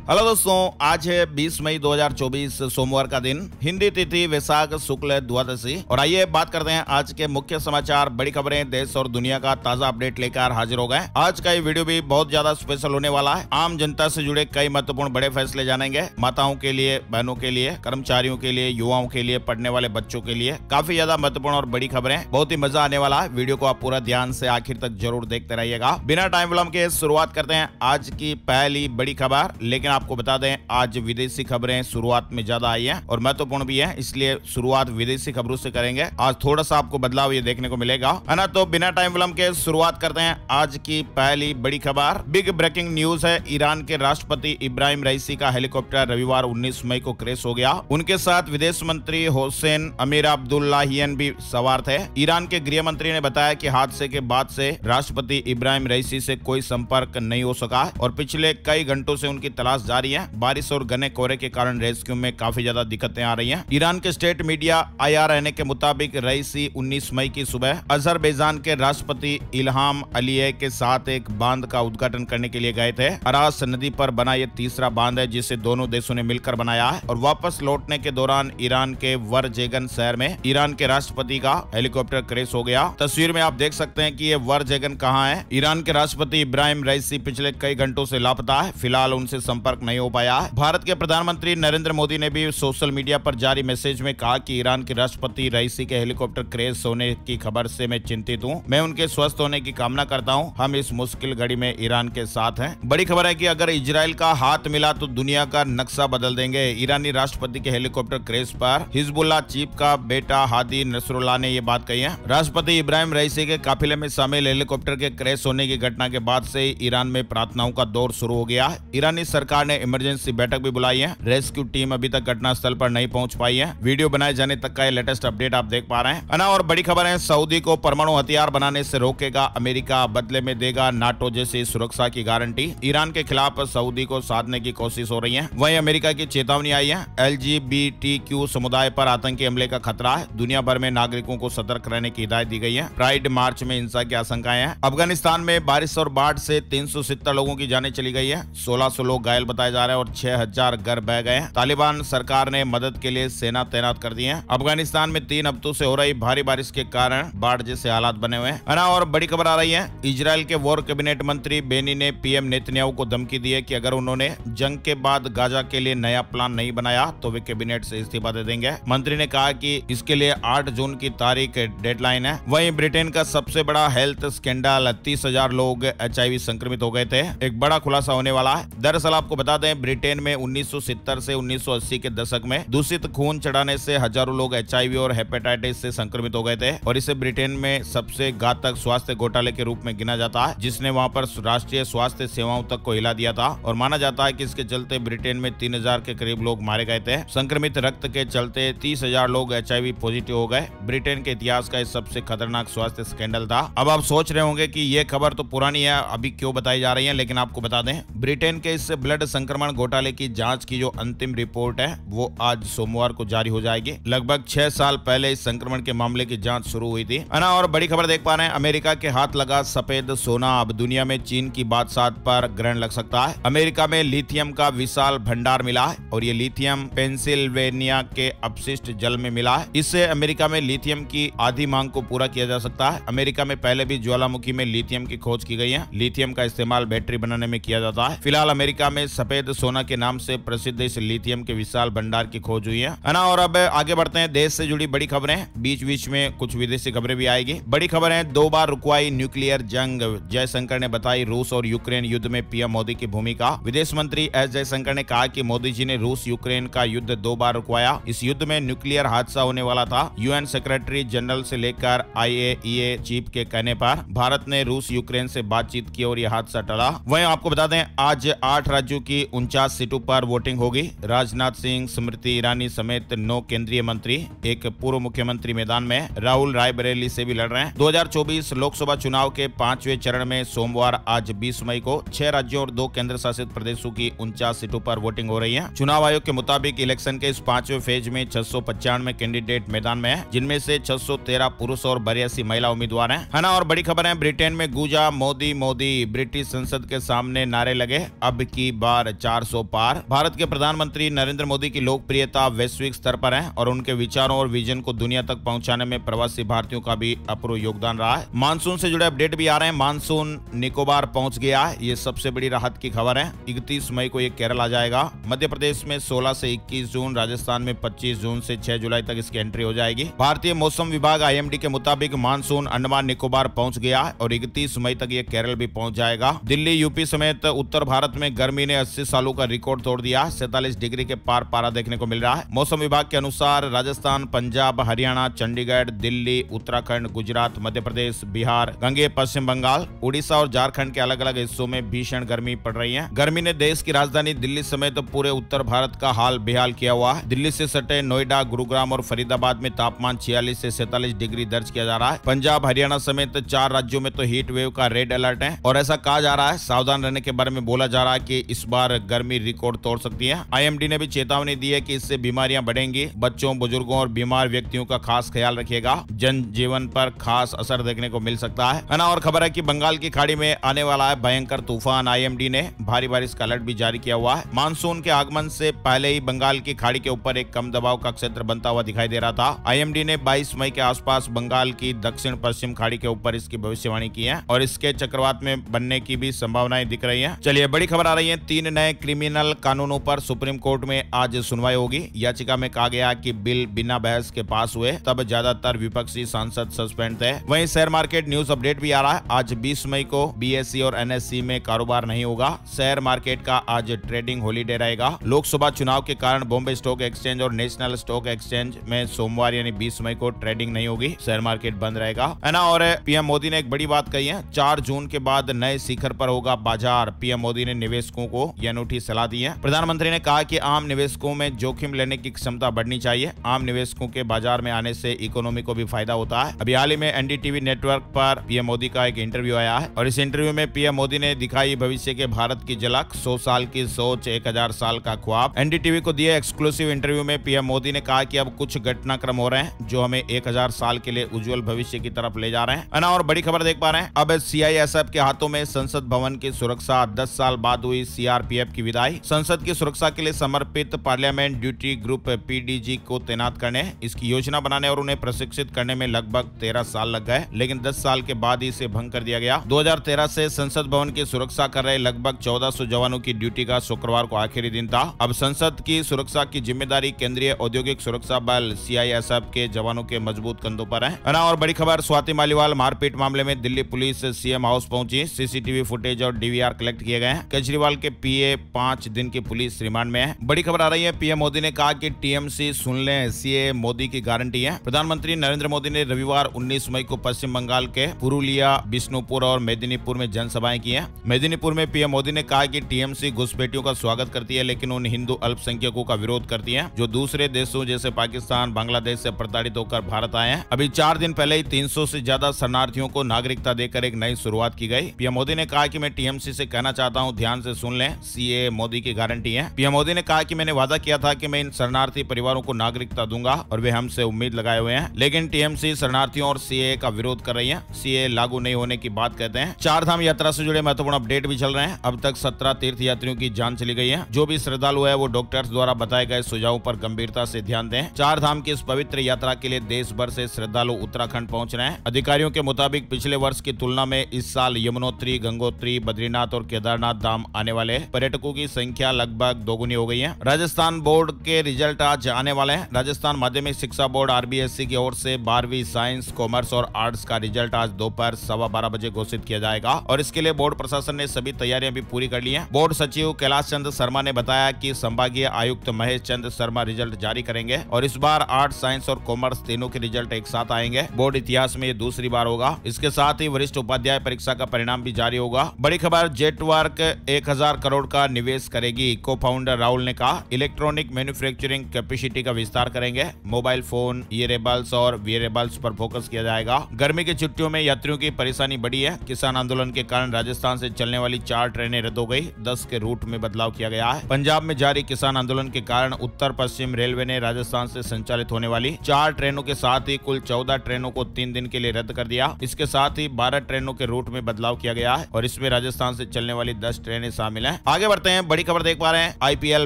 Hello दोस्तों, आज है 20 मई 2024 सोमवार का दिन, हिंदी तिथि वैशाख शुक्ल द्वादशी। और आइए बात करते हैं आज के मुख्य समाचार, बड़ी खबरें, देश और दुनिया का ताजा अपडेट लेकर हाजिर हो गए। आज का ये वीडियो भी बहुत ज्यादा स्पेशल होने वाला है। आम जनता से जुड़े कई महत्वपूर्ण बड़े फैसले जानेंगे। माताओं के लिए, बहनों के लिए, कर्मचारियों के लिए, युवाओं के लिए, पढ़ने वाले बच्चों के लिए काफी ज्यादा महत्वपूर्ण और बड़ी खबरें। बहुत ही मजा आने वाला है। वीडियो को आप पूरा ध्यान से आखिर तक जरूर देखते रहिएगा। बिना टाइम विलंब के शुरुआत करते हैं आज की पहली बड़ी खबर। लेकिन आपको बता दें, आज विदेशी खबरें शुरुआत में ज्यादा आई हैं और महत्वपूर्ण भी हैं, इसलिए शुरुआत विदेशी खबरों से करेंगे। आज थोड़ा सा आपको बदलाव ये देखने को मिलेगा, है ना। तो बिना टाइम विलंब के शुरुआत करते हैं आज की पहली बड़ी खबर। बिग ब्रेकिंग न्यूज है। ईरान के राष्ट्रपति इब्राहिम रईसी का हेलीकॉप्टर रविवार 19 मई को क्रैश हो गया। उनके साथ विदेश मंत्री हुसैन अमीर अब्दुल्लाहियन भी सवार थे। ईरान के गृह मंत्री ने बताया कि हादसे के बाद से राष्ट्रपति इब्राहिम रईसी से कोई संपर्क नहीं हो सका और पिछले कई घंटों से उनकी तलाश जारी है। बारिश और घने कोहरे के कारण रेस्क्यू में काफी ज्यादा दिक्कतें आ रही हैं। ईरान के स्टेट मीडिया IRNA के मुताबिक रईसी 19 मई की सुबह अजरबैजान के राष्ट्रपति इल्हाम अलियव के साथ एक बांध का उद्घाटन करने के लिए गए थे। अरास नदी पर बना ये तीसरा बांध है जिसे दोनों देशों ने मिलकर बनाया है। और वापस लौटने के दौरान ईरान के वरजेगन शहर में ईरान के राष्ट्रपति का हेलीकॉप्टर क्रैश हो गया। तस्वीर में आप देख सकते हैं कि ये वरजेगन कहाँ है। ईरान के राष्ट्रपति इब्राहिम रईसी पिछले कई घंटों से लापता है। फिलहाल उनसे संपर्क नहीं हो पाया। भारत के प्रधानमंत्री नरेंद्र मोदी ने भी सोशल मीडिया पर जारी मैसेज में कहा कि ईरान के राष्ट्रपति रईसी के हेलीकॉप्टर क्रैश होने की खबर से मैं चिंतित हूं। मैं उनके स्वस्थ होने की कामना करता हूं। हम इस मुश्किल घड़ी में ईरान के साथ हैं। बड़ी खबर है कि अगर इजराइल का हाथ मिला तो दुनिया का नक्शा बदल देंगे। ईरानी राष्ट्रपति के हेलीकॉप्टर क्रैश पर हिजबुल्लाह चीफ का बेटा हादी नसरुल्लाह ने ये बात कही है। राष्ट्रपति इब्राहिम रईसी के काफिले में शामिल हेलीकॉप्टर के क्रैश होने की घटना के बाद से ईरान में प्रार्थनाओं का दौर शुरू हो गया है। ईरानी सरकार ने इमरजेंसी बैठक भी बुलाई है। रेस्क्यू टीम अभी तक घटनास्थल पर नहीं पहुंच पाई है। वीडियो बनाए जाने तक का ये लेटेस्ट अपडेट आप देख पा रहे हैं, ना। और बड़ी खबर है, सऊदी को परमाणु हथियार बनाने से रोकेगा अमेरिका, बदले में देगा नाटो जैसी सुरक्षा की गारंटी। ईरान के खिलाफ सऊदी को साधने की कोशिश हो रही है। वहीं अमेरिका की चेतावनी आई है। LGBTQ समुदाय पर आतंकी हमले का खतरा है। दुनिया भर में नागरिकों को सतर्क रहने की हिदायत दी गई है। प्राइड मार्च में हिंसा की आशंकाएं हैं। अफगानिस्तान में बारिश और बाढ़ से 370 लोगों की जानें चली गई है। 1600 लोग घायल बताए जा रहे हैं और 6000 घर बह गए। तालिबान सरकार ने मदद के लिए सेना तैनात कर दी है। अफगानिस्तान में 3 हफ्तों से हो रही भारी बारिश के कारण बाढ़ जैसे हालात बने हुए हैं, ना। और बड़ी खबर आ रही है, इजराइल के वॉर कैबिनेट मंत्री बेनी ने PM नेतन्याहू को धमकी दी है कि अगर उन्होंने जंग के बाद गाजा के लिए नया प्लान नहीं बनाया तो वे कैबिनेट से इस्तीफा दे देंगे। मंत्री ने कहा कि इसके लिए 8 जून की तारीख डेडलाइन है। वहीं ब्रिटेन का सबसे बड़ा हेल्थ स्कैंडल, 30,000 लोग HIV संक्रमित हो गए थे। एक बड़ा खुलासा होने वाला है। दरअसल आपको बता दें, ब्रिटेन में 1970 से 1980 के दशक में दूषित खून चढ़ाने से हजारों लोग HIV और हेपेटाइटिस से संक्रमित हो गए थे और इसे ब्रिटेन में सबसे घातक स्वास्थ्य घोटाले के रूप में गिना जाता है, जिसने वहां पर राष्ट्रीय स्वास्थ्य सेवाओं तक को हिला दिया था। और माना जाता है कि इसके चलते ब्रिटेन में 3000 के करीब लोग मारे गए थे। संक्रमित रक्त के चलते 30,000 लोग HIV पॉजिटिव हो गए। ब्रिटेन के इतिहास का सबसे खतरनाक स्वास्थ्य स्कैंडल था। अब आप सोच रहे होंगे कि ये खबर तो पुरानी है, अभी क्यों बताई जा रही है, लेकिन आपको बता दें, ब्रिटेन के इस ब्लड संक्रमण घोटाले की जांच की जो अंतिम रिपोर्ट है वो आज सोमवार को जारी हो जाएगी। लगभग 6 साल पहले इस संक्रमण के मामले की जांच शुरू हुई थी, है ना। और बड़ी खबर देख पा रहे हैं, अमेरिका के हाथ लगा सफेद सोना, अब दुनिया में चीन की बादशाहत पर ग्रहण लग सकता है। अमेरिका में लिथियम का विशाल भंडार मिला है और ये लिथियम पेंसिल्वेनिया के अपशिष्ट जल में मिला है। इससे अमेरिका में लिथियम की आधी मांग को पूरा किया जा सकता है। अमेरिका में पहले भी ज्वालामुखी में लिथियम की खोज की गई है। लिथियम का इस्तेमाल बैटरी बनाने में किया जाता है। फिलहाल अमेरिका में सफेद सोना के नाम से प्रसिद्ध इस लिथियम के विशाल भंडार की खोज हुई है, ना। और अब आगे बढ़ते हैं, देश से जुड़ी बड़ी खबरें। बीच बीच में कुछ विदेशी खबरें भी आएगी। बड़ी खबर है, 2 बार रुकवाई न्यूक्लियर जंग, जयशंकर ने बताई रूस और यूक्रेन युद्ध में PM मोदी की भूमिका। विदेश मंत्री S जयशंकर ने कहा कि मोदी जी ने रूस यूक्रेन का युद्ध 2 बार रुकवाया। इस युद्ध में न्यूक्लियर हादसा होने वाला था। UN सेक्रेटरी जनरल से लेकर IAEA चीफ के कहने पर भारत ने रूस यूक्रेन से बातचीत की और यह हादसा टला। वहीं आपको बता दें, आज 8 राज्यों की 49 सीटों पर वोटिंग होगी। राजनाथ सिंह, स्मृति ईरानी समेत 9 केंद्रीय मंत्री, एक पूर्व मुख्यमंत्री मैदान में। राहुल रायबरेली से भी लड़ रहे हैं। 2024 लोकसभा चुनाव के 5वें चरण में सोमवार आज 20 मई को 6 राज्यों और 2 केंद्र शासित प्रदेशों की 49 सीटों पर वोटिंग हो रही है। चुनाव आयोग के मुताबिक इलेक्शन के इस 5वें फेज में 695 कैंडिडेट मैदान में है, जिनमें से 613 पुरुष और 82 महिला उम्मीदवार हैं, है ना। और बड़ी खबर है, ब्रिटेन में गूंजा मोदी मोदी, ब्रिटिश संसद के सामने नारे लगे, अब की बार बार 400 पार। भारत के प्रधानमंत्री नरेंद्र मोदी की लोकप्रियता वैश्विक स्तर पर है और उनके विचारों और विजन को दुनिया तक पहुंचाने में प्रवासी भारतीयों का भी अपूर्व योगदान रहा है। मानसून से जुड़े अपडेट भी आ रहे हैं। मानसून निकोबार पहुंच गया है, ये सबसे बड़ी राहत की खबर है। 31 मई को ये केरल आ जाएगा। मध्य प्रदेश में 16 से 21 जून, राजस्थान में 25 जून से 6 जुलाई तक इसकी एंट्री हो जाएगी। भारतीय मौसम विभाग IMD के मुताबिक मानसून अंडमान निकोबार पहुंच गया है और 31 मई तक ये केरल भी पहुंच जाएगा। दिल्ली, यूपी समेत उत्तर भारत में गर्मी ने 80 सालों का रिकॉर्ड तोड़ दिया। 47 डिग्री के पार पारा देखने को मिल रहा है। मौसम विभाग के अनुसार राजस्थान, पंजाब, हरियाणा, चंडीगढ़, दिल्ली, उत्तराखंड, गुजरात, मध्य प्रदेश, बिहार, गंगे, पश्चिम बंगाल, उड़ीसा और झारखंड के अलग अलग हिस्सों में भीषण गर्मी पड़ रही है। गर्मी ने देश की राजधानी दिल्ली समेत पूरे उत्तर भारत का हाल बेहाल किया हुआ है। दिल्ली से सटे नोएडा, गुरुग्राम और फरीदाबाद में तापमान 46 से 47 डिग्री दर्ज किया जा रहा है। पंजाब, हरियाणा समेत 4 राज्यों में तो हीट वेव का रेड अलर्ट है और ऐसा कहा जा रहा है, सावधान रहने के बारे में बोला जा रहा है कि इस बार गर्मी रिकॉर्ड तोड़ सकती है। IMD ने भी चेतावनी दी है कि इससे बीमारियां बढ़ेंगी। बच्चों, बुजुर्गों और बीमार व्यक्तियों का खास ख्याल रखिएगा। जनजीवन पर खास असर देखने को मिल सकता है ना। और खबर है कि बंगाल की खाड़ी में आने वाला है भयंकर तूफान। IMD ने भारी बारिश का अलर्ट भी जारी किया हुआ है। मानसून के आगमन से पहले ही बंगाल की खाड़ी के ऊपर एक कम दबाव का क्षेत्र बनता हुआ दिखाई दे रहा था। IMD ने 22 मई के आसपास बंगाल की दक्षिण पश्चिम खाड़ी के ऊपर इसकी भविष्यवाणी की है और इसके चक्रवात में बनने की भी संभावनाएं दिख रही हैं। चलिए, बड़ी खबर आ रही है। 3 नए क्रिमिनल कानूनों पर सुप्रीम कोर्ट में आज सुनवाई होगी। याचिका में कहा गया कि बिल बिना बहस के पास हुए, तब ज्यादातर विपक्षी सांसद सस्पेंड थे। वहीं शेयर मार्केट न्यूज अपडेट भी आ रहा है। आज 20 मई को BSE और NSE में कारोबार नहीं होगा। शेयर मार्केट का आज ट्रेडिंग हॉलीडे रहेगा। लोकसभा चुनाव के कारण बॉम्बे स्टॉक एक्सचेंज और नेशनल स्टॉक एक्सचेंज में सोमवार यानी 20 मई को ट्रेडिंग नहीं होगी। शेयर मार्केट बंद रहेगा, है ना। और PM मोदी ने एक बड़ी बात कही है। 4 जून के बाद नए शिखर पर होगा बाजार। PM मोदी ने निवेशकों को यह अनूठी सलाह दी है। प्रधानमंत्री ने कहा कि आम निवेशकों में जोखिम लेने की क्षमता बढ़नी चाहिए। आम निवेशकों के बाजार में आने से इकोनॉमी को भी फायदा होता है। अभी हाल ही में NDTV नेटवर्क पर PM मोदी का एक इंटरव्यू आया है और इस इंटरव्यू में PM मोदी ने दिखाई भविष्य के भारत की झलक। 100 साल की सोच, 1000 साल का ख्वाब। NDTV को दिए एक्सक्लूसिव इंटरव्यू में PM मोदी ने कहा कि अब कुछ घटनाक्रम हो रहे हैं जो हमें 1000 साल के लिए उज्जवल भविष्य की तरफ ले जा रहे हैं, है ना। और बड़ी खबर देख पा रहे हैं। अब CISF के हाथों में संसद भवन की सुरक्षा। 10 साल बाद हुई CRPF की विदाई। संसद की सुरक्षा के लिए समर्पित पार्लियामेंट ड्यूटी ग्रुप PDG को तैनात करने, इसकी योजना बनाने और उन्हें प्रशिक्षित करने में लगभग 13 साल लग गए, लेकिन 10 साल के बाद ही इसे भंग कर दिया गया। 2013 से संसद भवन की सुरक्षा कर रहे लगभग 1400 जवानों की ड्यूटी का शुक्रवार को आखिरी दिन था। अब संसद की सुरक्षा की जिम्मेदारी केंद्रीय औद्योगिक सुरक्षा बल CISF के जवानों के मजबूत कंधों पर है ना। और बड़ी खबर, स्वाति मालीवाल मारपीट मामले में दिल्ली पुलिस CM हाउस पहुंची। CCTV फुटेज और DVR कलेक्ट किए गए हैं। केजरीवाल के PA 5 दिन की पुलिस रिमांड में है। बड़ी खबर आ रही है। PM मोदी ने कहा कि TMC सुन लें, CA मोदी की गारंटी है। प्रधानमंत्री नरेंद्र मोदी ने रविवार 19 मई को पश्चिम बंगाल के पुरुलिया, बिष्णुपुर और मेदिनीपुर में जनसभाएं की हैं। मेदिनीपुर में PM मोदी ने कहा कि TMC घुसपैठियों का स्वागत करती है, लेकिन उन हिंदू अल्पसंख्यकों का विरोध करती है जो दूसरे देशों जैसे पाकिस्तान, बांग्लादेश से प्रताड़ित होकर भारत आए हैं। अभी 4 दिन पहले ही 300 से ज्यादा शरणार्थियों को नागरिकता देकर एक नई शुरुआत की गई। PM मोदी ने कहा कि मैं TMC से कहना चाहता हूं, ध्यान से सुन लें, CA मोदी की गारंटी है। PM मोदी ने कहा कि मैंने वादा किया था कि मैं इन शरणार्थी परिवारों को नागरिकता दूंगा और वे हमसे उम्मीद लगाए हुए हैं, लेकिन TMC शरणार्थियों और CA का विरोध कर रही है। CA लागू नहीं होने की बात कहते हैं। 4 धाम यात्रा से जुड़े महत्वपूर्ण अपडेट भी चल रहे हैं। अब तक 17 तीर्थ यात्रियों की जान चली गई है। जो भी श्रद्धालु है वो डॉक्टर्स द्वारा बताए गए सुझावों पर गंभीरता से ध्यान दें। 4 धाम की इस पवित्र यात्रा के लिए देश भर से श्रद्धालु उत्तराखंड पहुंच रहे हैं। अधिकारियों के मुताबिक पिछले वर्ष की तुलना में इस साल यमुनोत्री, गंगोत्री, बद्रीनाथ और केदारनाथ धाम आने वाले पर्यटकों की संख्या लगभग दोगुनी हो गई है। राजस्थान बोर्ड के रिजल्ट आज आने वाले हैं। राजस्थान माध्यमिक शिक्षा बोर्ड RBSC की ओर से 12वीं साइंस, कॉमर्स और आर्ट्स का रिजल्ट आज दोपहर 12:15 बजे घोषित किया जाएगा और इसके लिए बोर्ड प्रशासन ने सभी तैयारियां भी पूरी कर ली हैं। बोर्ड सचिव कैलाश चंद्र शर्मा ने बताया कि संभागीय आयुक्त महेश चंद्र शर्मा रिजल्ट जारी करेंगे और इस बार आर्ट्स, साइंस और कॉमर्स तीनों के रिजल्ट एक साथ आएंगे। बोर्ड इतिहास में ये दूसरी बार होगा। इसके साथ ही वरिष्ठ उपाध्याय परीक्षा का परिणाम भी जारी होगा। बड़ी खबर, जेटवर्क 1000 करोड़ का निवेश करेगी। को फाउंडर राहुल ने कहा, इलेक्ट्रॉनिक मैन्युफैक्चरिंग कैपेसिटी का विस्तार करेंगे। मोबाइल फोन, इयरेबल्स और वियरेबल्स पर फोकस किया जाएगा। गर्मी की छुट्टियों में यात्रियों की परेशानी बढ़ी है। किसान आंदोलन के कारण राजस्थान से चलने वाली 4 ट्रेनें रद्द हो गई। 10 के रूट में बदलाव किया गया है। पंजाब में जारी किसान आंदोलन के कारण उत्तर पश्चिम रेलवे ने राजस्थान से संचालित होने वाली 4 ट्रेनों के साथ ही कुल 14 ट्रेनों को 3 दिन के लिए रद्द कर दिया। इसके साथ ही 12 ट्रेनों के रूट में बदलाव किया गया है और इसमें राजस्थान से चलने वाली 10 ट्रेनें शामिल हैं। आगे बढ़ते हैं, बड़ी खबर देख पा रहे हैं। आईपीएल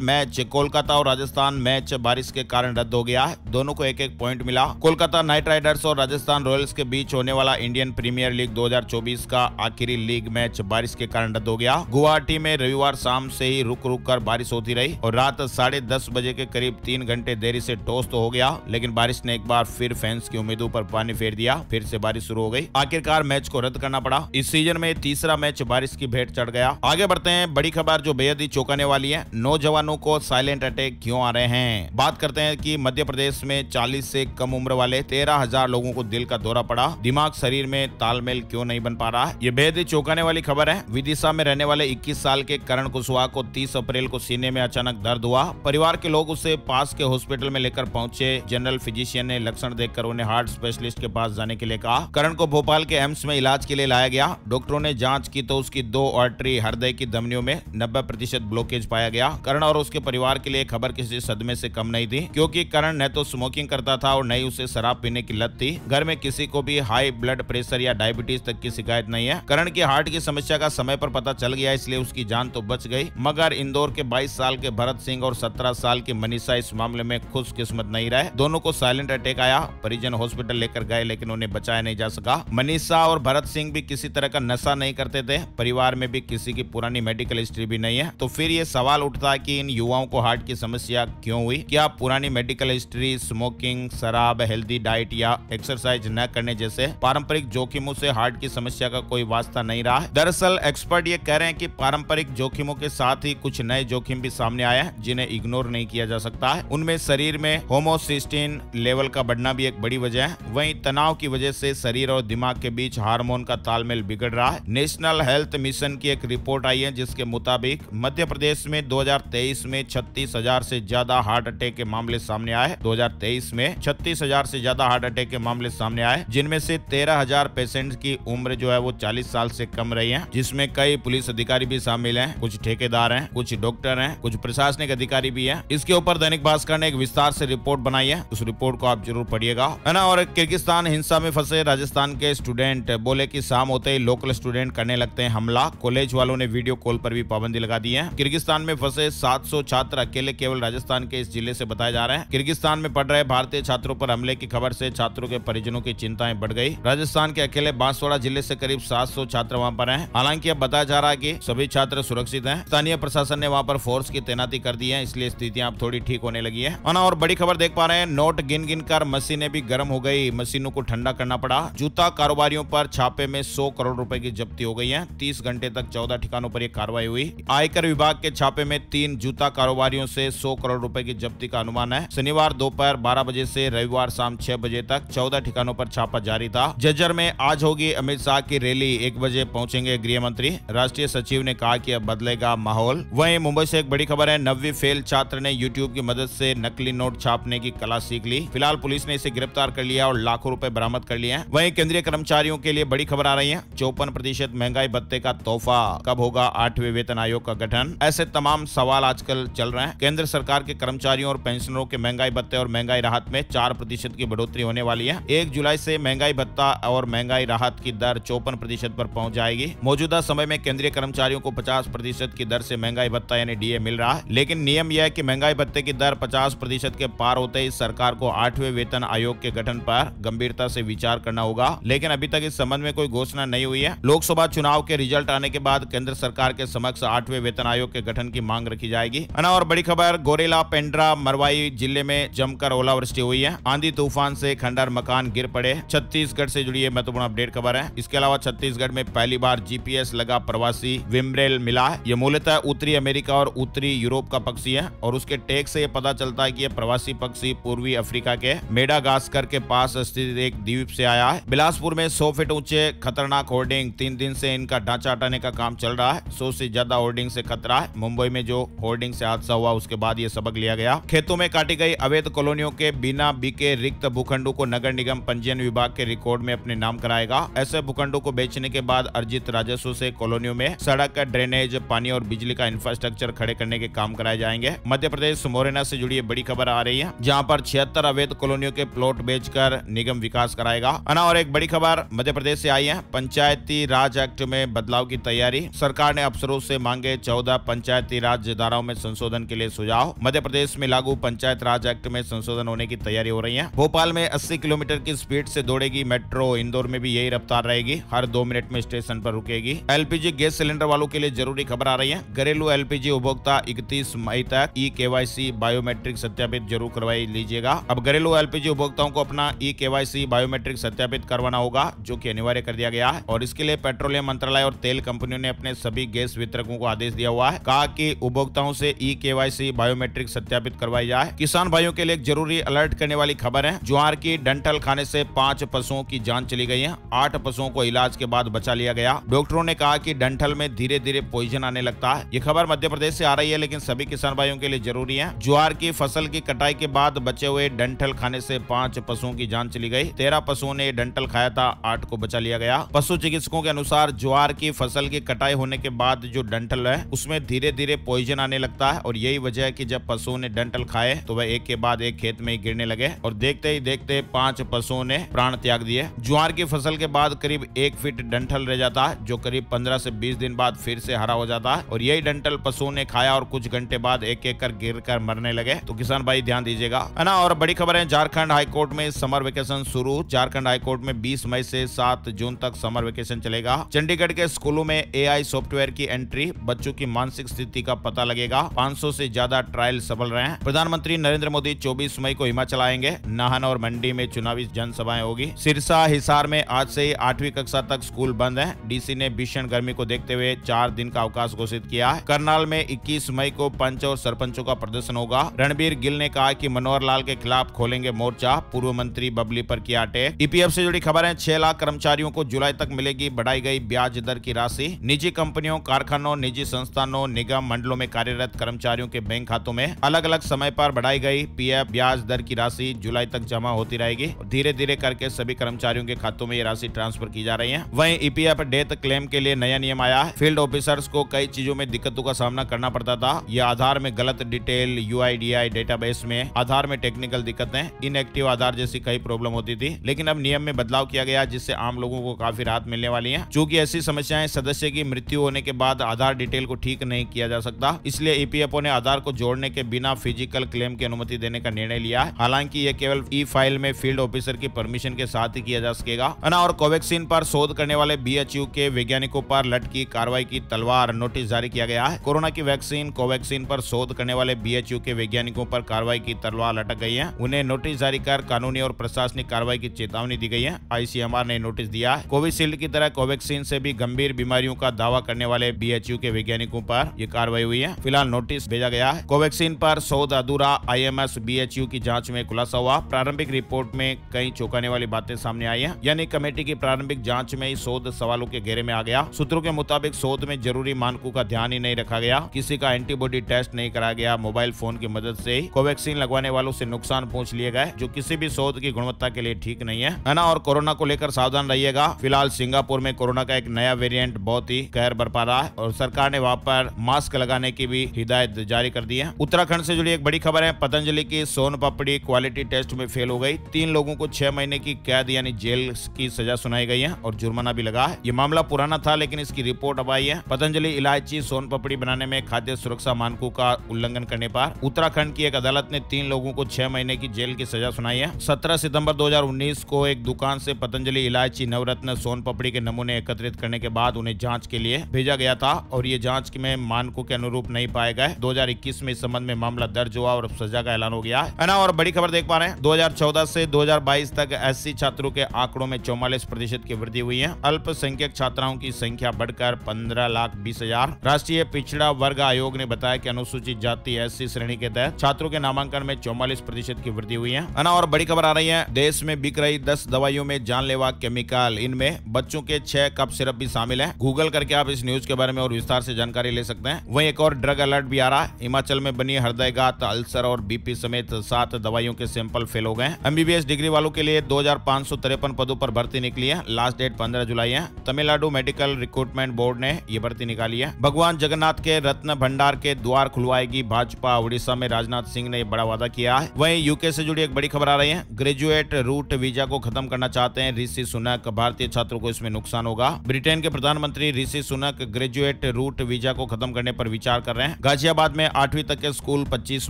मैच कोलकाता और राजस्थान मैच बारिश के कारण रद्द हो गया है। दोनों को एक एक पॉइंट मिला। कोलकाता नाइट राइडर्स और राजस्थान रॉयल्स के बीच होने वाला इंडियन प्रीमियर लीग 2024 का आखिरी लीग मैच बारिश के कारण रद्द हो गया। गुवाहाटी में रविवार शाम से ही रुक रुक कर बारिश होती रही और रात 10:30 बजे के करीब 3 घंटे देरी से टॉस तो हो गया, लेकिन बारिश ने एक बार फिर फैंस की उम्मीदों पर पानी फेर दिया। फिर से बारिश शुरू हो गई। आखिरकार मैच को रद्द करना पड़ा। इस सीजन में तीसरा मैच बारिश की भेंट चढ़ गया। आगे बढ़ते हैं, बड़ी खबर जो बेहद ही चौंकाने वाली है। नौजवानों को साइलेंट अटैक क्यों आ रहे हैं? बात करते हैं कि मध्य प्रदेश में 40 से कम उम्र वाले 13,000 लोगों को दिल का दौरा पड़ा। दिमाग शरीर में तालमेल क्यों नहीं बन पा रहा है? ये बेहद ही चौंकाने वाली खबर है। विदिशा में रहने वाले 21 साल के करण कुशवाहा को 30 अप्रैल को सीने में अचानक दर्द हुआ। परिवार के लोग उसे पास के हॉस्पिटल में लेकर पहुंचे। जनरल फिजिशियन ने लक्षण देखकर उन्हें हार्ट स्पेशलिस्ट के पास जाने के लिए कहा। करण को भोपाल के एम्स में इलाज के लिए लाया गया। डॉक्टरों ने जांच की तो उसकी 2 आर्टरी हृदय की धमनियों में 90% ब्लॉकेज पाया गया। करण और उसके परिवार के लिए खबर किसी सदमे से कम नहीं थी, क्योंकि करण न तो स्मोकिंग करता था और न ही उसे शराब पीने की लत थी। घर में किसी को भी हाई ब्लड प्रेशर या डायबिटीज तक की शिकायत नहीं है। करण की हार्ट की समस्या का समय पर पता चल गया, इसलिए उसकी जान तो बच गई, मगर इंदौर के 22 साल के भरत सिंह और 17 साल की मनीषा इस मामले में खुशकिस्मत नहीं रहे। दोनों को साइलेंट अटैक आया। परिजन हॉस्पिटल लेकर गए, लेकिन उन्हें बचाया नहीं जा सका। मनीषा और भरत सिंह भी किसी तरह का नशा नहीं करते थे। परिवार में भी किसी की पुरानी मेडिकल हिस्ट्री भी नहीं है। तो फिर ये सवाल उठता है कि इन युवाओं को हार्ट की समस्या क्यों हुई? क्या पुरानी मेडिकल हिस्ट्री, स्मोकिंग, शराब, हेल्दी डाइट या एक्सरसाइज न करने जैसे पारंपरिक जोखिमों से हार्ट की समस्या का कोई वास्ता नहीं रहा है? दरअसल एक्सपर्ट ये कह रहे हैं कि पारंपरिक जोखिमों के साथ ही कुछ नए जोखिम भी सामने आए हैं, जिन्हें इग्नोर नहीं किया जा सकता है। उनमें शरीर में होमोसिस्टीन लेवल का बढ़ना भी एक बड़ी वजह है। वहीं तनाव की वजह से शरीर और दिमाग के बीच हार्मोन का तालमेल बिगड़ रहा है। नेशनल हेल्थ मिशन की एक रिपोर्ट आई है, जिसके मुताबिक मध्य प्रदेश में 2023 में 36,000 से ज्यादा हार्ट अटैक के मामले सामने आए। 2023 में 36,000 से ज्यादा हार्ट अटैक के मामले सामने आए, जिनमें से 13,000 पेशेंट की उम्र जो है वो 40 साल से कम रही है, जिसमें कई पुलिस अधिकारी भी शामिल हैं, कुछ ठेकेदार हैं, कुछ डॉक्टर हैं, कुछ प्रशासनिक अधिकारी भी हैं। इसके ऊपर दैनिक भास्कर ने एक विस्तार से रिपोर्ट बनाई है। उस रिपोर्ट को आप जरूर पढ़िएगा, है ना। और किर्गिस्तान हिंसा में फंसे राजस्थान के स्टूडेंट बोले कि शाम होते ही लोकल स्टूडेंट करने लगते हैं हमला। कॉलेज वालों ने वीडियो कॉल पर भी पाबंदी लगा दी है। किर्गिस्तान में फंसे 700 छात्र अकेले केवल राजस्थान के इस जिले से बताए जा रहे हैं। किर्गिस्तान में पढ़ रहे भारतीय छात्रों पर हमले की खबर से छात्रों के परिजनों की चिंताएं बढ़ गई। राजस्थान के अकेले बांसवाड़ा जिले से करीब 700 छात्र वहां पर हैं। हालांकि अब बताया जा रहा है कि सभी छात्र सुरक्षित हैं। स्थानीय प्रशासन ने वहां पर फोर्स की तैनाती कर दी है, इसलिए स्थितियां अब थोड़ी ठीक होने लगी है। और बड़ी खबर देख पा रहे हैं, नोट गिन गिन कर मशीनें भी गर्म हो गई। मशीनों को ठंडा करना पड़ा। जूता कारोबारियों पर छापे में 100 करोड़ रुपए की जब्ती हो गई है। 30 घंटे तक 14 ठिकानों पर यह कार्रवाई हुई। आयकर विभाग के छापे में 3 जूता कारोबारियों से 100 करोड़ रुपए की जब्ती का अनुमान है। शनिवार दोपहर 12 बजे से रविवार शाम 6 बजे तक 14 ठिकानों पर छापा जारी था। झज्जर में आज होगी अमित शाह की रैली। 1 बजे पहुंचेंगे गृह मंत्री। राष्ट्रीय सचिव ने कहा कि अब बदलेगा माहौल। वहीं मुंबई से एक बड़ी खबर है, 9वीं फेल छात्र ने यूट्यूब की मदद से नकली नोट छापने की कला सीख ली। फिलहाल पुलिस ने इसे गिरफ्तार कर लिया और लाखों रुपए बरामद कर लिए हैं। वहीं केंद्रीय कर्मचारियों के लिए बड़ी खबर आ रही है, 54% महंगाई भत्ते का तोहफा। कब होगा 8वें वेतन आयोग का गठन? ऐसे तमाम सवाल आजकल चल रहे हैं। केंद्र सरकार के कर्मचारियों और पेंशनरों के महंगाई भत्ते और महंगाई राहत में 4% की बढ़ोतरी होने वाली है। 1 जुलाई से महंगाई भत्ता और महंगाई राहत की दर 54% पर पहुंच जाएगी। मौजूदा समय में केंद्रीय कर्मचारियों को 50% की दर से महंगाई भत्ता यानी डीए मिल रहा है, लेकिन नियम यह है कि महंगाई भत्ते की दर 50% के पार होते ही सरकार को 8वें वेतन आयोग के गठन पर गंभीरता से विचार करना होगा। लेकिन अभी तक इस संबंध में कोई घोषणा नहीं हुई है। लोकसभा चुनाव के रिजल्ट आने के बाद केंद्र सरकार के समक्ष 8वें वेतन आयोग के गठन की मांग रखी जाएगी। और बड़ी खबर, गोरेला, पेंड्रा, मरवाई जिले में जमकर ओलावृष्टि हुई है। आंधी तूफान से खंडहर मकान गिर पड़े। छत्तीसगढ़ से जुड़ी महत्वपूर्ण अपडेट खबर है। इसके अलावा छत्तीसगढ़ में पहली बार जीपीएस लगा प्रवासी विमरेल मिला है। ये मूलतः उत्तरी अमेरिका और उत्तरी यूरोप का पक्षी है और उसके टैग से यह पता चलता है कि यह प्रवासी पक्षी पूर्वी अफ्रीका के मेडागास्कर के पास स्थित एक द्वीप से आया है। बिलासपुर में 100 फीट ऊंचे खतरनाक होर्डिंग, 3 दिन से इनका ढांचा हटाने का काम चल रहा है। 100 से ज्यादा होर्डिंग से खतरा है। मुंबई में जो होर्डिंग से हादसा हुआ उसके बाद ये सबक लिया गया। खेतों में काटी गई अवैध कॉलोनियों के बिना बिके रिक्त भूखंडों को नगर निगम पंजीयन विभाग के रिकॉर्ड में अपने नाम कराएगा। ऐसे भूखंडों को बेचने के बाद अर्जित राजस्व से कॉलोनियों में सड़क, ड्रेनेज, पानी और बिजली का इंफ्रास्ट्रक्चर खड़े करने के काम कराए जाएंगे। मध्य प्रदेश मोरेना से जुड़ी बड़ी खबर आ रही है, जहां पर 76 अवैध कॉलोनियों के प्लॉट बेचकर निगम विकास कराएगा। और एक बड़ी खबर मध्य प्रदेश से आई है, पंचायती राज एक्ट में बदलाव की तैयारी। सरकार ने अफसरों से मांगे 14 पंचायती राज धाराओं में संशोधन के लिए सुझाव। मध्य प्रदेश में लागू पंचायत राज एक्ट में संशोधन होने की तैयारी हो रही है। भोपाल में 80 किलोमीटर की स्पीड से दौड़ेगी मेट्रो। इंदौर में भी यही रफ्तार रहेगी, हर 2 मिनट में स्टेशन पर रुकेगी। एलपीजी गैस सिलेंडर वालों के लिए जरूरी खबर आ रही है। घरेलू एलपीजी उपभोक्ता 31 मई तक ई-केवाईसी बायोमेट्रिक सत्यापित जरूर करवाई लीजिएगा। अब घरेलू एलपीजी उपभोक्ताओं को अपना ई-केवाईसी बायोमेट्रिक सत्यापित करवाना होगा, जो कि अनिवार्य कर दिया गया है। और इसके लिए पेट्रोलियम मंत्रालय और तेल कंपनियों ने अपने सभी गैस वितरकों को आदेश दिया हुआ है। कहा कि उपभोक्ताओं से ई-केवाईसी बायोमेट्रिक सत्यापित करवाई जाए। किसान भाइयों के लिए एक जरूरी अलर्ट करने वाली खबर है। ज्वार की डंठल खाने से 5 पशुओं की जान चली गई है। 8 पशुओं को इलाज के बाद बचा लिया गया। डॉक्टरों ने कहा कि डंठल में धीरे धीरे पॉइजन आने लगता है। ये खबर मध्य प्रदेश से आ रही है, लेकिन सभी किसान भाइयों के लिए जरूरी है। ज्वार की फसल की कटाई के बाद बचे हुए डंठल खाने से 5 पशुओं की जान चली गई। 13 पशुओं ने डंठल खाया था, 8 को बचा लिया गया। पशु चिकित्सकों के अनुसार ज्वार की फसल की कटाई होने के बाद जो डंठल है उसमें धीरे धीरे पॉइजन आने लगता है, और यही वजह है कि जब पशुओं ने डंठल खाए तो वह एक के बाद एक खेत में ही गिरने लगे, और देखते ही देखते 5 पशुओं ने प्राण त्याग दिए। ज्वार की फसल के बाद करीब 1 फीट डंठल रह जाता है, जो करीब 15 से 20 दिन बाद फिर से हरा हो जाता है, और यही डंठल पशुओं ने खाया और कुछ घंटे बाद एक एक कर गिर कर मरने लगे। तो किसान भाई ध्यान दीजिएगा, है ना। और बड़ी खबर है, झारखंड हाईकोर्ट में समर वेकेशन शुरू। झारखंड हाईकोर्ट में 20 मई से 7 जून तक समर वेकेशन चलेगा। चंडीगढ़ के स्कूलों में एआई सॉफ्टवेयर की एंट्री, बच्चों की मानसिक स्थिति का पता लगेगा। 500 से ज्यादा ट्रायल सफल रहे हैं। प्रधानमंत्री नरेंद्र मोदी 24 मई को हिमाचल आएंगे। नाहन और मंडी में चुनावी जनसभाएं होगी। सिरसा हिसार में आज से ही 8वीं कक्षा तक स्कूल बंद है। डीसी ने भीषण गर्मी को देखते हुए 4 दिन का अवकाश घोषित किया है। करनाल में 21 मई को पंच और सरपंचों का प्रदर्शन होगा। रणबीर गिल ने कहा कि मनोहर लाल के खिलाफ खोलेंगे मोर्चा। पूर्व मंत्री बबली पर किया अटैक। ईपीएफ से जुड़ी खबर है, 6 लाख कर्मचारियों को जुलाई तक मिलेगी बढ़ाई गई ब्याज दर की राशि। निजी कंपनियों, कारखानों, निजी संस्थानों, निगम मंडलों में कार्यरत कर्मचारियों के बैंक खातों में अलग अलग समय पर बढ़ाई गई पीएफ ब्याज दर की राशि जुलाई तक जमा होती रहेगी। धीरे धीरे करके सभी कर्मचारियों के खातों में ये राशि ट्रांसफर की जा रही है। वहीं ईपीएफ डेथ क्लेम के लिए नया नियम आया है। फील्ड ऑफिसर्स को कई चीजों में दिक्कतों का सामना करना पड़ता था। यह आधार में गलत डिटेल, यूआईडीआई डेटाबेस में आधार में टेक्निकल दिक्कतें, इनएक्टिव आधार जैसी कई प्रॉब्लम होती थी। लेकिन अब नियम में बदलाव किया गया, जिससे आम लोगों को काफी राहत मिलने वाली है। चूंकि ऐसी समस्याएं सदस्य की मृत्यु होने के बाद आधार डिटेल को ठीक नहीं किया जा सकता, इसलिए ईपीएफओ ने आधार को जोड़ने के बिना फिजिकल क्लेम की अनुमति देने का निर्णय लिया है। हालांकि यह केवल ई फाइल में फील्ड ऑफिसर की परमिशन के साथ ही किया जा सकेगा, है ना। और कोवैक्सीन पर शोध करने वाले बीएचयू के वैज्ञानिकों पर लटकी कार्रवाई की तलवार, नोटिस जारी किया गया है। कोरोना की वैक्सीन कोवैक्सीन पर शोध करने वाले बीएचयू के वैज्ञानिकों पर कार्रवाई की तलवार लटक गई है। उन्हें नोटिस जारी कर कानूनी और प्रशासनिक कार्रवाई की चेतावनी दी गई है। आईसीएमआर ने नोटिस दिया है। कोविशील्ड की तरह कोवैक्सीन से भी गंभीर बीमारियों का दावा करने वाले बीएचयू के वैज्ञानिकों पर यह कार्रवाई हुई है। फिलहाल नोटिस भेजा गया है। कोवैक्सीन पर शोध अधूरा, आईएमएस बीएचयू की जांच में खुलासा हुआ। प्रारंभिक रिपोर्ट में कई चौंकाने वाली बातें सामने आई हैं, यानी कमेटी की प्रारंभिक जांच में ही शोध सवालों के घेरे में आ गया। सूत्रों के मुताबिक शोध में जरूरी मानकों का ध्यान ही नहीं रखा गया, किसी का एंटीबॉडी टेस्ट नहीं कराया गया। मोबाइल फोन की मदद से ही कोवैक्सीन लगवाने वालों से नुकसान पहुंच लिए गए, जो किसी भी शोध की गुणवत्ता के लिए ठीक नहीं है ना। और कोरोना को लेकर सावधान रहिएगा। फिलहाल सिंगापुर में कोरोना का एक नया वेरिएंट बहुत ही कहर बरपा रहा है, और सरकार ने वहां पर मास्क लगाने की भी हिदायत जारी कर दी है। उत्तराखंड से जुड़ी एक बड़ी खबर है, पतंजलि की सोन पापड़ी क्वालिटी टेस्ट में फेल हो गई। 3 लोगों को 6 महीने की कैद यानी जेल की सजा सुनाई गई है, और जुर्माना भी लगा है। ये मामला पुराना था, लेकिन इसकी रिपोर्ट अब आई है। पतंजलि इलायची सोन पापड़ी बनाने में खाद्य सुरक्षा मानकों का उल्लंघन करने पर उत्तराखंड की एक अदालत ने 3 लोगों को 6 महीने की जेल की सजा सुनाई है। 17 सितंबर 2019 को एक दुकान से पतंजलि इलायची नवरत्न सोन पापड़ी के नमूने एकत्रित करने के बाद उन्हें जांच के लिए भेजा गया था, और ये जांच में मानकों के अनुरूप नहीं पाए गए। 2021 में इस संबंध में मामला दर्ज हुआ और सजा का ऐलान हो गया है ना। और बड़ी खबर देख पा रहे हैं, 2014 से 2022 तक एससी छात्रों के आंकड़ों में 44% की वृद्धि हुई है। अल्पसंख्यक छात्राओं की संख्या बढ़कर 15,20,000। राष्ट्रीय पिछड़ा वर्ग आयोग ने बताया कि अनुसूचित जाति एससी श्रेणी के तहत छात्रों के नामांकन में 44% की वृद्धि हुई है ना। और बड़ी खबर आ रही है, देश में बिक रही 10 दवाइयों में जानलेवा केमिकल, इनमें बच्चों के 6 कप सिरप भी शामिल है। गूगल करके आप इस न्यूज के बारे में और विस्तार से जानकारी ले सकते हैं। वहीं एक और ड्रग अलर्ट भी आ रहा है। हिमाचल में बनी हृदयघात, अल्सर और बीपी समेत 7 दवाइयों के सैंपल फेल हो गए। एमबीबीएस डिग्री वालों के लिए 2553 पदों पर भर्ती निकली है। लास्ट डेट 15 जुलाई है। तमिलनाडु मेडिकल रिक्रूटमेंट बोर्ड ने ये भर्ती निकाली है। भगवान जगन्नाथ के रत्न भंडार के द्वार खुलवाएगी भाजपा। उड़ीसा में राजनाथ सिंह ने बड़ा वादा किया है। वहीं यूके से जुड़ी एक बड़ी खबर आ रही है, ग्रेजुएट रूट वीजा को खत्म करना चाहते हैं ऋषि सुनक। भारतीय छात्रों को इसमें नुकसान होगा। ब्रिटेन के प्रधानमंत्री Rishi Sunak graduate root visa को खत्म करने पर विचार कर रहे हैं। गाजियाबाद में 8वीं तक के स्कूल 25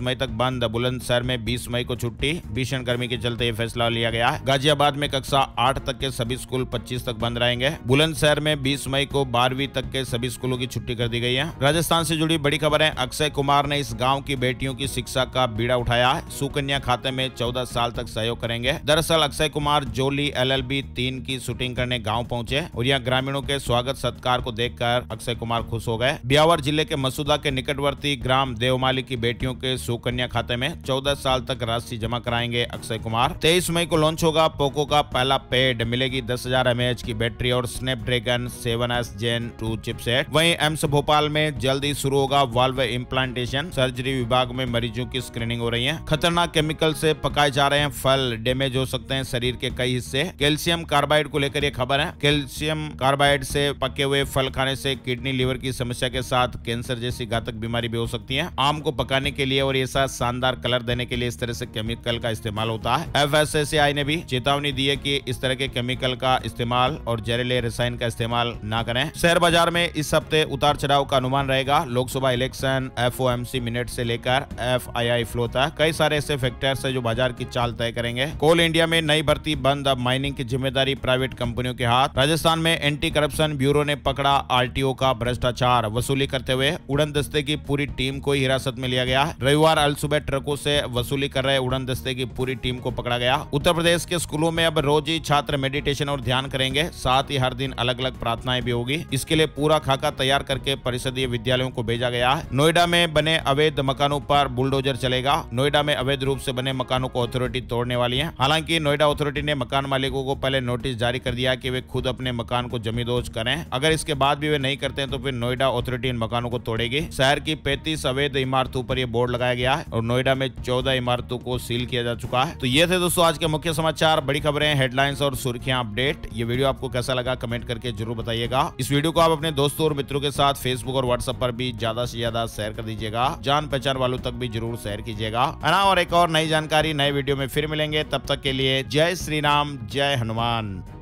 मई तक बंद। बुलंदशहर में 20 मई को छुट्टी। भीषण गर्मी के चलते ये फैसला लिया गया है। गाजियाबाद में कक्षा 8 तक के सभी स्कूल 25 तक बंद रहेंगे। बुलंदशहर में 20 मई को 12वीं तक के सभी स्कूलों की छुट्टी कर दी गई है। राजस्थान से जुड़ी बड़ी खबर है। अक्षय कुमार ने इस गाँव की बेटियों की शिक्षा का बीड़ा उठाया है। सुकन्या खाते में 14 साल तक सहयोग करेंगे। दरअसल अक्षय कुमार जोली LLB 3 की शूटिंग करने गांव पहुंचे और यहां ग्रामीणों के स्वागत सत्कार को देखकर अक्षय कुमार खुश हो गए। ब्यावर जिले के मसूदा के निकटवर्ती ग्राम देवमाली की बेटियों के सुकन्या खाते में 14 साल तक राशि जमा कराएंगे अक्षय कुमार। 23 मई को लॉन्च होगा पोको का पहला पेड। मिलेगी 10,000 mAh की बैटरी और स्नैपड्रैगन 7S Gen 2 चिपसेट। वहीं एम्स भोपाल में जल्दी शुरू होगा वाल्व इम्प्लांटेशन। सर्जरी विभाग में मरीजों की स्क्रीनिंग हो रही है। खतरनाक केमिकल से पकाए जा रहे हैं फल, डैमेज हो सकते हैं शरीर के कई हिस्से। कैल्शियम कार्बाइड को लेकर ये खबर है। कैल्शियम कार्बाइड से पके हुए फल खाने से किडनी लिवर की समस्या के साथ कैंसर जैसी घातक बीमारी भी हो सकती है। आम को पकाने के लिए और ऐसा शानदार कलर देने के लिए इस तरह से केमिकल का इस्तेमाल होता है। FSSAI ने भी चेतावनी दी है कि इस तरह के केमिकल का इस्तेमाल और जहरीले रसायन का इस्तेमाल न करें। शेयर बाजार में इस हफ्ते उतार चढ़ाव का अनुमान रहेगा। लोकसभा इलेक्शन, FOMC मिनट से लेकर FII फ्लो तक कई सारे ऐसे फैक्टर्स है जो बाजार की चाल तय करेंगे। कोल इंडिया में नई भर्ती बंद। अब माइनिंग की जिम्मेदारी प्राइवेट कंपनियों के हाथ। राजस्थान में एंटी करप्शन ब्यूरो ने पकड़ा RTO का भ्रष्टाचार। वसूली करते हुए उड़न दस्ते की पूरी टीम को हिरासत में लिया गया। रविवार अलसुबह ट्रकों से वसूली कर रहे उड़न दस्ते की पूरी टीम को पकड़ा गया। उत्तर प्रदेश के स्कूलों में अब रोज ही छात्र मेडिटेशन और ध्यान करेंगे। साथ ही हर दिन अलग अलग प्रार्थनाएं भी होगी। इसके लिए पूरा खाका तैयार करके परिषदीय विद्यालयों को भेजा गया है। नोएडा में बने अवैध मकानों पर बुलडोजर चलेगा। नोएडा में अवैध रूप से बने मकानों को अथॉरिटी तोड़ने वाली है। हालांकि नोएडा अथॉरिटी ने मकान मालिकों को पहले नोटिस जारी कर दिया कि वे खुद अपने मकान को जमींदोज करें। अगर इसके बाद भी वे नहीं करते हैं तो फिर नोएडा अथॉरिटी इन मकानों को तोड़ेगी। शहर की 35 अवैध इमारतों पर यह बोर्ड लगाया गया है और नोएडा में 14 इमारतों को सील किया जा चुका है। तो ये थे दोस्तों आज के मुख्य समाचार, बड़ी खबरें, हेडलाइंस और सुर्खियां अपडेट। ये वीडियो आपको कैसा लगा कमेंट करके जरूर बताइएगा। इस वीडियो को आप अपने दोस्तों और मित्रों के साथ फेसबुक और व्हाट्सएप पर भी ज्यादा से ज्यादा शेयर कर दीजिएगा। जान पहचान वालों तक भी जरूर शेयर कीजिएगा। और एक और नई जानकारी नए वीडियो में फिर मिलेंगे। तब तक के लिए जय श्री राम, जय हनुमान।